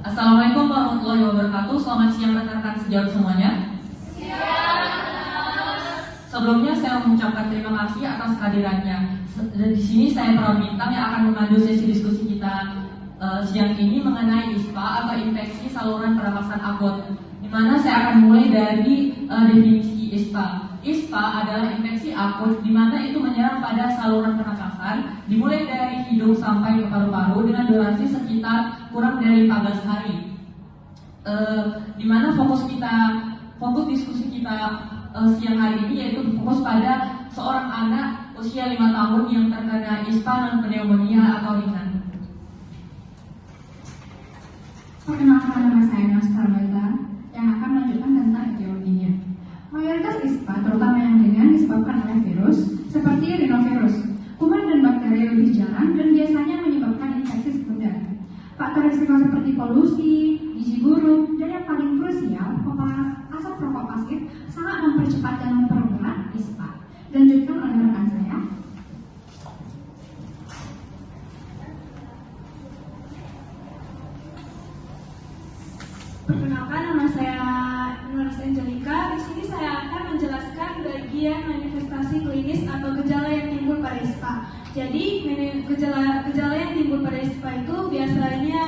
Assalamualaikum warahmatullahi wabarakatuh. Selamat siang rekan-rekan sejawat semuanya. Sebelumnya saya mengucapkan terima kasih atas kehadirannya. Di sini saya Peron Bintang yang akan memandu sesi diskusi kita siang ini mengenai ISPA atau infeksi saluran pernapasan akut. Di mana saya akan mulai dari definisi ISPA. ISPA adalah infeksi akut di mana itu menyerang pada saluran pernapasan dimulai dari hidung sampai ke paru-paru dengan durasi sekitar kurang dari 14 hari. Di mana fokus diskusi kita siang hari ini yaitu fokus pada seorang anak usia 5 tahun yang terkena ISPA dan pneumonia atau ringan. Perkenalkan, nama saya Nastarweta yang akan melanjutkan tentang etiologinya. Mayoritas ISPA, terutama yang ringan, disebabkan oleh virus seperti rhinovirus. Kuman dan bakteri lebih jarang dan biasanya menyebabkan infeksi sekunder. Faktor risiko seperti polusi, gizi buruk, dan yang paling krusial, paparan asap rokok pasif sangat mempercepat dan memperberat ISPA. Dilanjutkan oleh rekan saya. Perkenalkan, nama saya Nurse Angelica. Di sini saya akan menjelaskan bagian manifestasi klinis atau gejala yang timbul pada ISPA. Jadi gejala yang timbul pada ISPA itu biasanya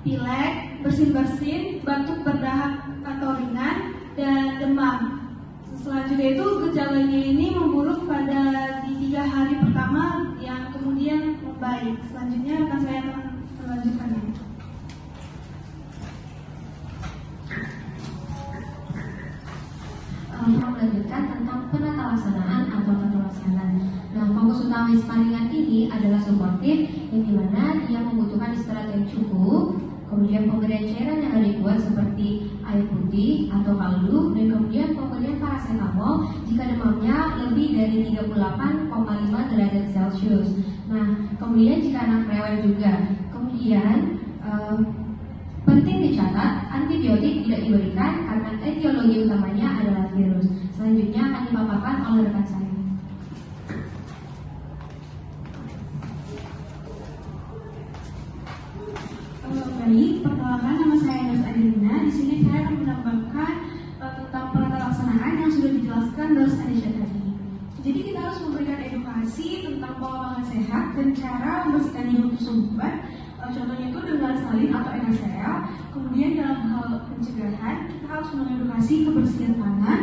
pilek, bersin-bersin, batuk berdahak atau ringan, dan demam. Selanjutnya itu gejalanya ini memburuk pada di 3 hari pertama yang kemudian membaik. Selanjutnya akan saya melanjutkannya. Melanjutkan tentang penata laksanaan atau tata laksana. Nah, fokus utama ISPA ringan ini adalah suportif, yang dimana dia membutuhkan istirahat yang cukup, kemudian pemberian cairan yang adekuat seperti air putih atau kaldu, dan kemudian pemberian paracetamol jika demamnya lebih dari 38,5 derajat Celcius. Nah, kemudian jika anak rewel juga. Kemudian penting dicatat, antibiotik tidak diberikan karena etiologi utamanya adalah virus. Selanjutnya akan dipaparkan oleh rekan saya. Baik, perkenalkan, nama saya Nurse Adelina. Di sini saya akan menambahkan tentang penata laksanaan yang sudah dijelaskan Nurse Anisha tadi. Jadi kita harus memberikan edukasi tentang pola makan sehat dan cara membersihkan hidung tersumbat. Contohnya itu dengan salin atau NaCl. Kemudian dalam hal pencegahan, kita harus mengedukasi kebersihan tangan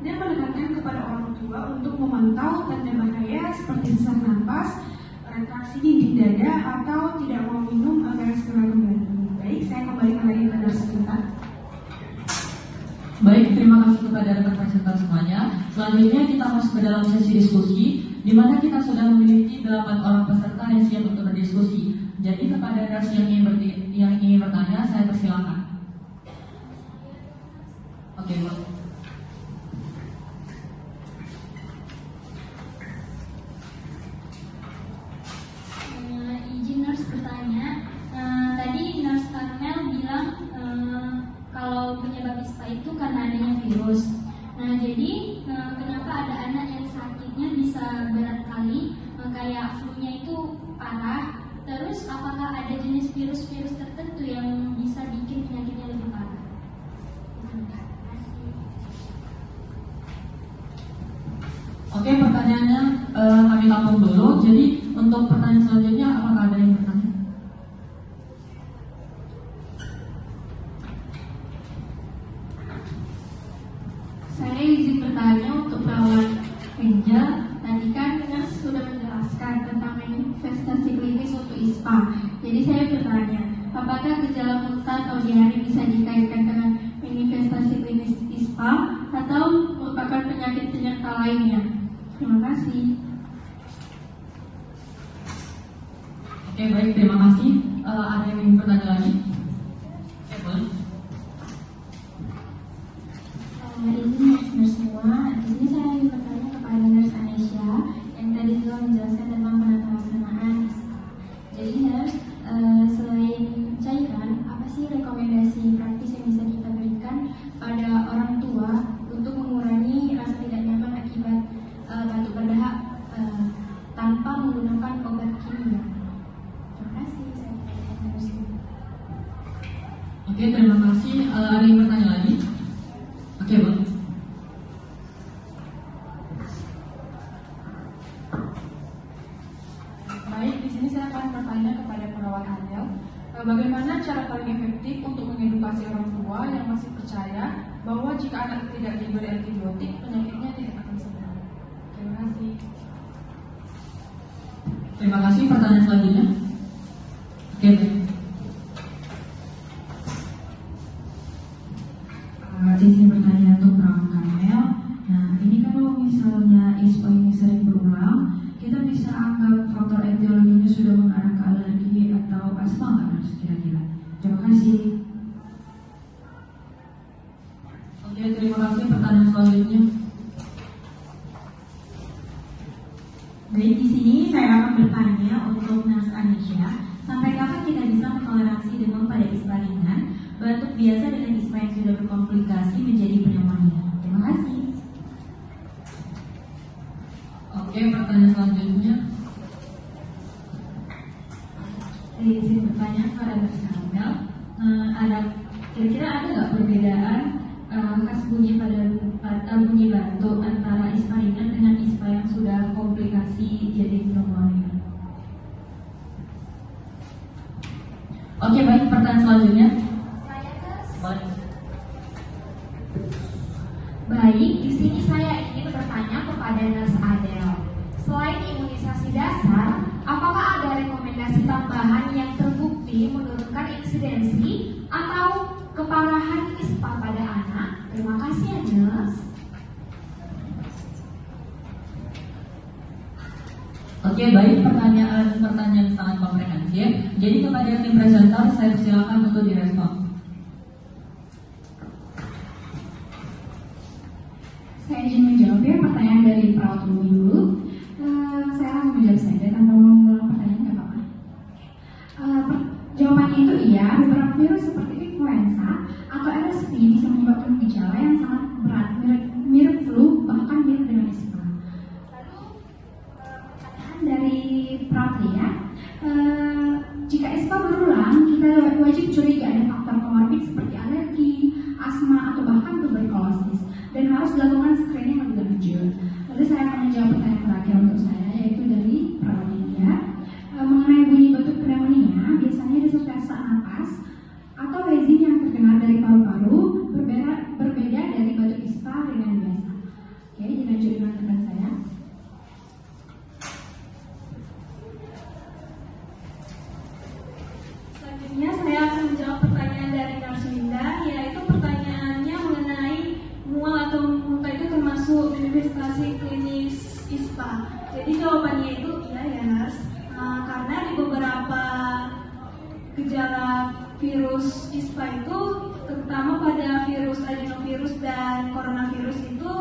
dan menekankan kepada orang tua untuk memantau tanda bahaya seperti sesak napas, retraksi dinding dada, atau tidak mau minum agar segera kembali. Baik, saya kembalikan lagi kepada sebentar. Baik, terima kasih kepada rekan-rekan serta semuanya. Selanjutnya kita masuk ke dalam sesi diskusi, di mana kita sudah memiliki 8 orang peserta yang siap untuk berdiskusi. Jadi kepada nurse yang ingin bertanya, saya persilakan. Oke, Bu. Izin nurse bertanya. Tadi nurse Carmel bilang kalau penyebab ISPA itu karena adanya virus. Nah, jadi kenapa ada anak yang sakitnya bisa berat kali, kayak flu-nya itu parah? Terus apakah ada jenis virus-virus tertentu yang bisa bikin penyakitnya lebih parah? Terima kasih. Oke, pertanyaannya kami tampung dulu. Jadi untuk pertanyaan selanjutnya, apakah ada yang bertanya? Saya izin bertanya untuk perawat Angel. Tadi kan nurse sudah menjelaskan tentang manifestasi klinis untuk ISPA. Jadi saya bertanya, apakah gejala muntah atau diare bisa dikaitkan dengan manifestasi klinis ISPA atau merupakan penyakit penyerta lainnya? Terima kasih. Oke, baik, terima kasih. Ada yang ingin bertanya lagi? Oke, boleh. Ini nurse semua. Di sini saya ingin bertanya kepada nurse Anisha yang tadi juga menjelaskan tentang penata laksanaan ISPA. Jadi nurse, selain cairan, apa sih rekomendasi praktis yang bisa kita berikan pada orang tua untuk mengurangi rasa tidak nyaman akibat batuk berdahak tanpa menggunakan obat kimia? Terima kasih. Saya nurse. Oke, terima kasih. Ada yang bertanya lagi? Oke, Bang. Baik, di sini saya akan bertanya kepada perawat Adel, bagaimana cara paling efektif untuk mengedukasi orang tua yang masih percaya bahwa jika anak tidak diberi antibiotik, penyakitnya tidak akan sembuh. Terima kasih. Terima kasih. Pertanyaan selanjutnya. Oke, baik. Di sini bertanya untuk perawat Kamel. Nah, ini kalau misalnya ISPA ini sering berulang, kita bisa anggap faktor etiologinya sudah mengarah ke alergi atau asma nggak, Mas, kira-kira? Terima kasih. Oke, terima kasih. Pertanyaan selanjutnya. Baik, di sini saya akan bertanya untuk Nurse Anisha, sampai kapan kita bisa mentoleransi demam pada ISPA ringan, batuk biasa dengan ISPA yang sudah berkomplikasi menjadi pneumonia? Terima kasih. Oke, pertanyaan selanjutnya. Di sini bertanya kepada Nurse Kamel, kira-kira ada nggak perbedaan khas bunyi pada bunyi batuk antara ISPA ringan dengan ISPA yang sudah komplikasi jadi pneumonia? Oke, baik. Pertanyaan selanjutnya. Baik, di sini saya ingin bertanya kepada Nurse Adel. Selain imunisasi dasar, apakah ada rekomendasi tambahan yang terbukti menurunkan insidensi atau keparahan ISPA pada anak? Terima kasih ya, Nurse. Oke, baik. Pertanyaan sangat komprehensif. Jadi kepada tim presenter, saya silakan untuk direspon. Saya izin menjawab ya pertanyaan dari perawat umum dulu. Saya langsung menjawab saja tanpa mengulang pertanyaan, nggak apa-apa. Jawabannya itu iya, beberapa virus seperti influenza atau RSV bisa menyebabkan gejala yang sangat berat, mirip flu, bahkan mirip dengan ISPA. Lalu pertanyaan dari perawat ya, jika ISPA berulang, kita wajib curiga ada faktor komorbid seperti alergi, asma, atau bahkan tuberkulosis, dan harus dilakukan screening lebih lanjut. Lalu saya akan menjawab pertanyaan terakhir untuk saya, yaitu dari perawat India. Mengenai bunyi batuk pneumonia, biasanya disertai sesak napas atau rezim yang terdengar dari paru-paru, berbeda dari batuk ISPA ringan biasa. Oke, dilanjut dengan rekan saya. Selanjutnya saya akan menjawab pertanyaan dari Nurse Linda, yaitu pertanyaannya mengenai mual atau muntah itu termasuk manifestasi klinis ISPA. Jadi jawabannya itu iya ya, Nurse. Karena di beberapa gejala virus ISPA itu, terutama pada virus adenovirus dan coronavirus itu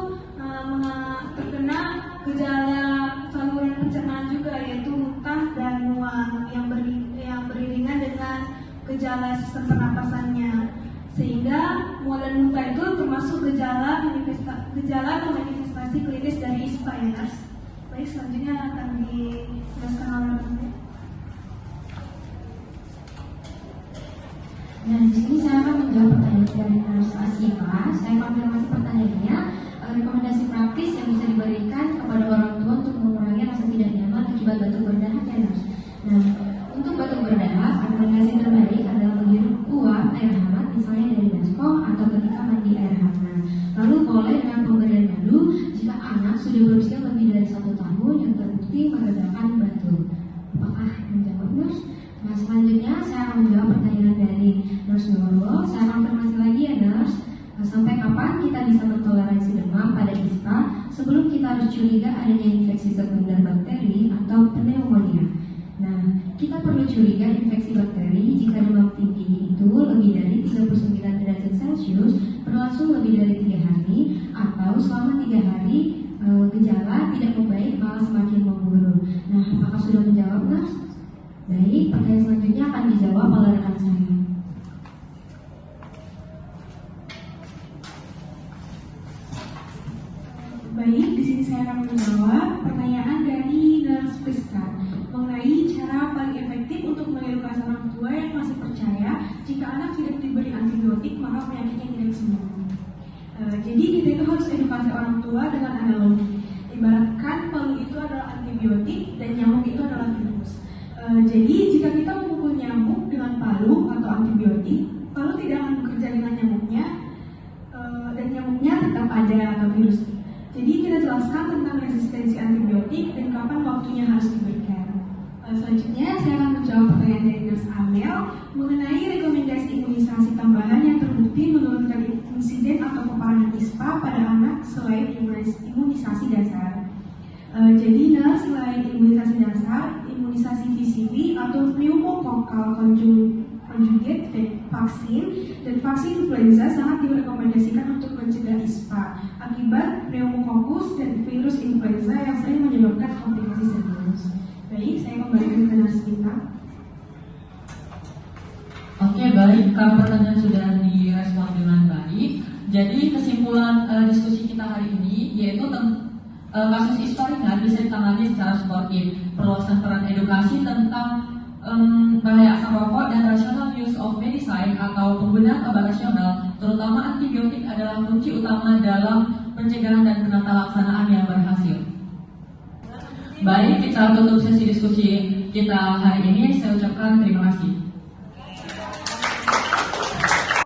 terkena gejala saluran pencernaan juga, yaitu muntah dan mual yang beriringan dengan gejala sistem pernapasannya. Sehingga mual dan muntah itu termasuk gejala atau manifestasi klinis dari ISPA ya, Nurse. Baik, selanjutnya akan dijelaskan oleh Nurse. Nah, di sini saya akan menjawab pertanyaan dari Nurse Asyifa. Saya konfirmasi pertanyaannya, rekomendasi praktis yang bisa diberikan kepada orang tua untuk mengurangi rasa tidak nyaman akibat batuk berdahak ya, Nurse. Nah, untuk batuk berdahak, rekomendasi terbaik adalah menghirup uap air hangat, misalnya dari baskom atau ketika mandi air hangat. Lalu boleh dengan pemberian madu jika anak sudah berusia lebih dari 1 tahun yang terbukti meredakan batuk. Apakah menjawab, Nurse? Nah, selanjutnya saya akan menjawab pertanyaan dari Nurse Nurul. Saya konfirmasi lagi ya, Nurse. Sampai kapan kita bisa mentoleransi demam pada ISPA sebelum kita harus curiga adanya infeksi sekunder bakteri atau pneumonia? Nah, kita perlu curiga infeksi bakteri jika demam tinggi itu lebih dari 39 derajat Celcius berlangsung lebih dari 3 hari atau selama 3 hari gejala tidak membaik malah semakin memburuk. Nah, apakah sudah menjawab, Nurse? Baik, pertanyaan selanjutnya akan dijawab oleh rekan saya. Baik, di sini saya akan menjawab pertanyaan dari Nurse Priska mengenai cara paling efektif untuk mengedukasi orang tua yang masih percaya jika anak tidak diberi antibiotik kedua dengan analogi. Ibaratkan palu itu adalah antibiotik dan nyamuk itu adalah virus. Jadi jika kita memukul nyamuk dengan palu atau antibiotik, palu tidak akan bekerja dengan nyamuknya dan nyamuknya tetap ada atau virus. Jadi kita jelaskan tentang resistensi antibiotik dan kapan waktunya harus diberikan. Selanjutnya saya akan menjawab pertanyaan dari Nurse Amel mengenai rekomendasi imunisasi tambahan yang terbukti menurunkan insiden atau paparan ISPA pada anak selain imunisasi dasar. Jadi selain imunisasi dasar, imunisasi TCV atau pneumococcal conjugate vaksin dan vaksin influenza sangat direkomendasikan untuk mencegah ISPA akibat pneumococcus dan virus influenza yang sering menyebabkan komplikasi serius. Baik, saya kembalikan ke Nurse Mita. Oke, baik. Kalau pertanyaan sudah direspon dengan baik, jadi kesimpulan diskusi kita hari ini yaitu kasus ISPA ringan bisa ditangani secara sportif. Perluasan peran edukasi tentang bahaya asap rokok dan rational use of medicine atau penggunaan obat rasional, terutama antibiotik adalah kunci utama dalam pencegahan dan penata laksanaan yang berhasil. Baik, kita tutup sesi diskusi kita hari ini. Saya ucapkan terima kasih.